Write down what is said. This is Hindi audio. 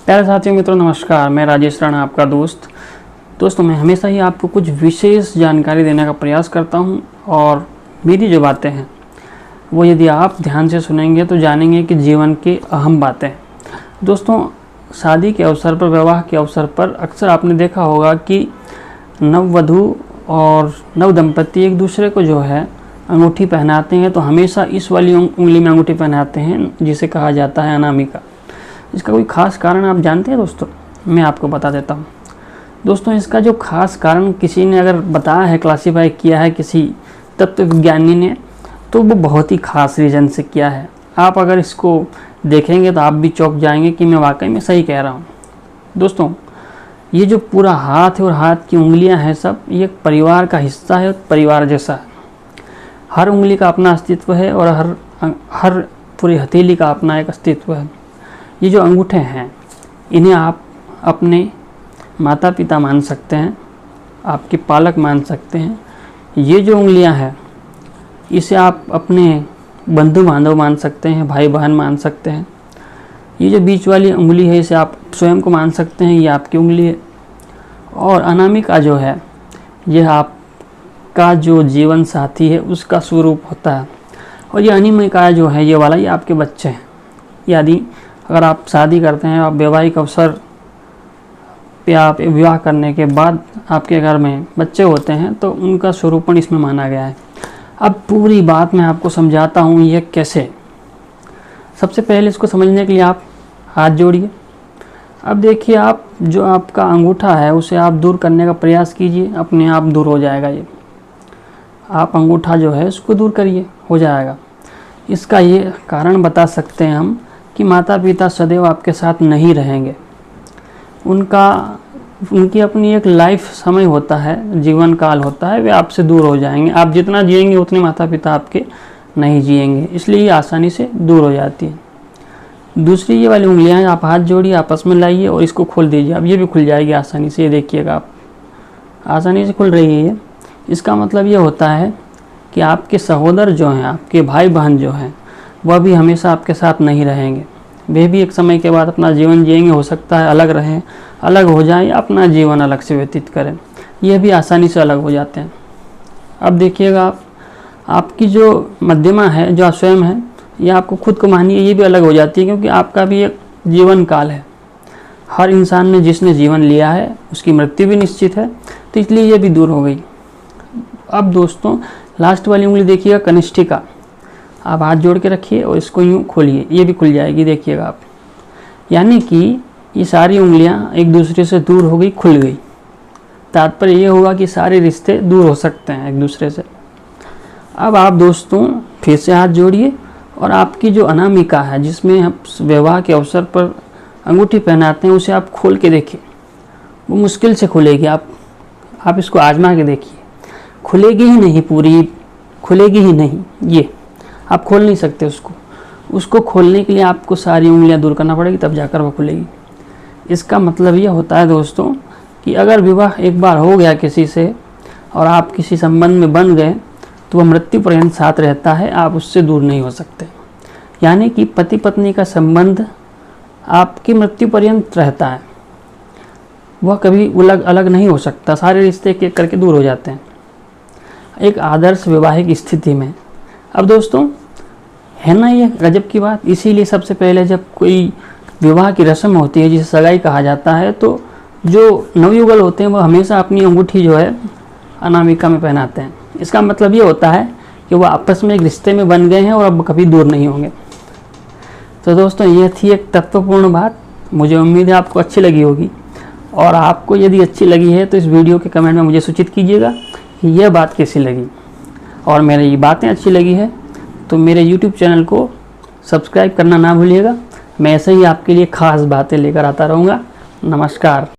प्यारे साथियों, मित्रों, नमस्कार। मैं राजेश राणा, आपका दोस्त। दोस्तों, मैं हमेशा ही आपको कुछ विशेष जानकारी देने का प्रयास करता हूं और मेरी जो बातें हैं वो यदि आप ध्यान से सुनेंगे तो जानेंगे कि जीवन की अहम बातें। दोस्तों, शादी के अवसर पर, विवाह के अवसर पर अक्सर आपने देखा होगा कि नववधू और नव दंपति एक दूसरे को जो है अंगूठी पहनाते हैं, तो हमेशा इस वाली उंगली में अंगूठी पहनाते हैं जिसे कहा जाता है अनामिका। इसका कोई ख़ास कारण आप जानते हैं दोस्तों? मैं आपको बता देता हूँ। दोस्तों, इसका जो ख़ास कारण किसी ने अगर बताया है, क्लासीफाई किया है किसी तत्व विज्ञानी ने, तो वो बहुत ही ख़ास रीज़न से किया है। आप अगर इसको देखेंगे तो आप भी चौंक जाएंगे कि मैं वाकई में सही कह रहा हूँ। दोस्तों, ये जो पूरा हाथ है और हाथ की उंगलियां हैं, सब ये एक परिवार का हिस्सा है, परिवार जैसा है। हर उंगली का अपना अस्तित्व है और हर पूरी हथेली का अपना एक अस्तित्व है। ये जो अंगूठे हैं, इन्हें आप अपने माता पिता मान सकते हैं, आपके पालक मान सकते हैं। ये जो उंगलियां हैं, इसे आप अपने बंधु बांधव मान सकते हैं, भाई बहन मान सकते हैं। ये जो बीच वाली उंगली है, इसे आप स्वयं को मान सकते हैं, ये आपकी उंगली है। और अनामिका जो है, यह आपका जो जीवन साथी है उसका स्वरूप होता है। और ये अनामिका जो है, ये वाला, ये आपके बच्चे हैं। यदि अगर आप शादी करते हैं, आप वैवाहिक अवसर पे आप विवाह करने के बाद आपके घर में बच्चे होते हैं, तो उनका स्वरूपण इसमें माना गया है। अब पूरी बात मैं आपको समझाता हूँ ये कैसे। सबसे पहले इसको समझने के लिए आप हाथ जोड़िए। अब देखिए, आप जो आपका अंगूठा है उसे आप दूर करने का प्रयास कीजिए, अपने आप दूर हो जाएगा। ये आप अंगूठा जो है उसको दूर करिए, हो जाएगा। इसका ये कारण बता सकते हैं हम कि माता पिता सदैव आपके साथ नहीं रहेंगे। उनकी अपनी एक लाइफ समय होता है, जीवन काल होता है, वे आपसे दूर हो जाएंगे। आप जितना जिएंगे उतने माता पिता आपके नहीं जिएंगे, इसलिए ये आसानी से दूर हो जाती है। दूसरी ये वाली उंगलियां आप हाथ जोड़िए, आपस में लाइए और इसको खोल दीजिए। अब ये भी खुल जाएगी आसानी से, ये देखिएगा आप, आसानी से खुल रही है ये। इसका मतलब ये होता है कि आपके सहोदर जो हैं, आपके भाई बहन जो हैं, वह भी हमेशा आपके साथ नहीं रहेंगे। वे भी एक समय के बाद अपना जीवन जिएंगे। हो सकता है अलग रहें, अलग हो जाएं, या अपना जीवन अलग से व्यतीत करें। ये भी आसानी से अलग हो जाते हैं। अब देखिएगा, आपकी जो मध्यमा है, जो आप स्वयं है, ये आपको खुद को मानिए, ये भी अलग हो जाती है, क्योंकि आपका भी एक जीवन काल है। हर इंसान ने जिसने जीवन लिया है उसकी मृत्यु भी निश्चित है, तो इसलिए ये भी दूर हो गई। अब दोस्तों, लास्ट वाली उंगली देखिएगा, कनिष्ठिका। आप हाथ जोड़ के रखिए और इसको यूँ खोलिए, ये भी खुल जाएगी, देखिएगा आप। यानी कि ये सारी उंगलियां एक दूसरे से दूर हो गई, खुल गई। तात्पर्य ये होगा कि सारे रिश्ते दूर हो सकते हैं एक दूसरे से। अब आप दोस्तों फिर से हाथ जोड़िए और आपकी जो अनामिका है, जिसमें हम विवाह के अवसर पर अंगूठी पहनाते हैं, उसे आप खोल के देखिए। वो मुश्किल से खुलेगी। आप इसको आजमा के देखिए, खुलेगी ही नहीं, पूरी खुलेगी ही नहीं। ये आप खोल नहीं सकते उसको खोलने के लिए आपको सारी उंगलियां दूर करना पड़ेगी, तब जाकर वो खुलेगी। इसका मतलब ये होता है दोस्तों कि अगर विवाह एक बार हो गया किसी से और आप किसी संबंध में बन गए, तो वह मृत्यु पर्यंत साथ रहता है, आप उससे दूर नहीं हो सकते। यानी कि पति पत्नी का संबंध आपकी मृत्यु पर्यंत रहता है, वह कभी अलग नहीं हो सकता। सारे रिश्ते एक एक करके दूर हो जाते हैं एक आदर्श वैवाहिक स्थिति में। अब दोस्तों, है ना ये गजब की बात। इसीलिए सबसे पहले जब कोई विवाह की रस्म होती है, जिसे सगाई कहा जाता है, तो जो नवयुगल होते हैं वो हमेशा अपनी अंगूठी जो है अनामिका में पहनाते हैं। इसका मतलब ये होता है कि वो आपस में एक रिश्ते में बन गए हैं और अब कभी दूर नहीं होंगे। तो दोस्तों, ये थी एक तत्वपूर्ण बात। मुझे उम्मीद है आपको अच्छी लगी होगी, और आपको यदि अच्छी लगी है तो इस वीडियो के कमेंट में मुझे सूचित कीजिएगा कि यह बात कैसी लगी। और मेरी ये बातें अच्छी लगी है तो मेरे YouTube चैनल को सब्सक्राइब करना ना भूलिएगा। मैं ऐसे ही आपके लिए ख़ास बातें लेकर आता रहूँगा। नमस्कार।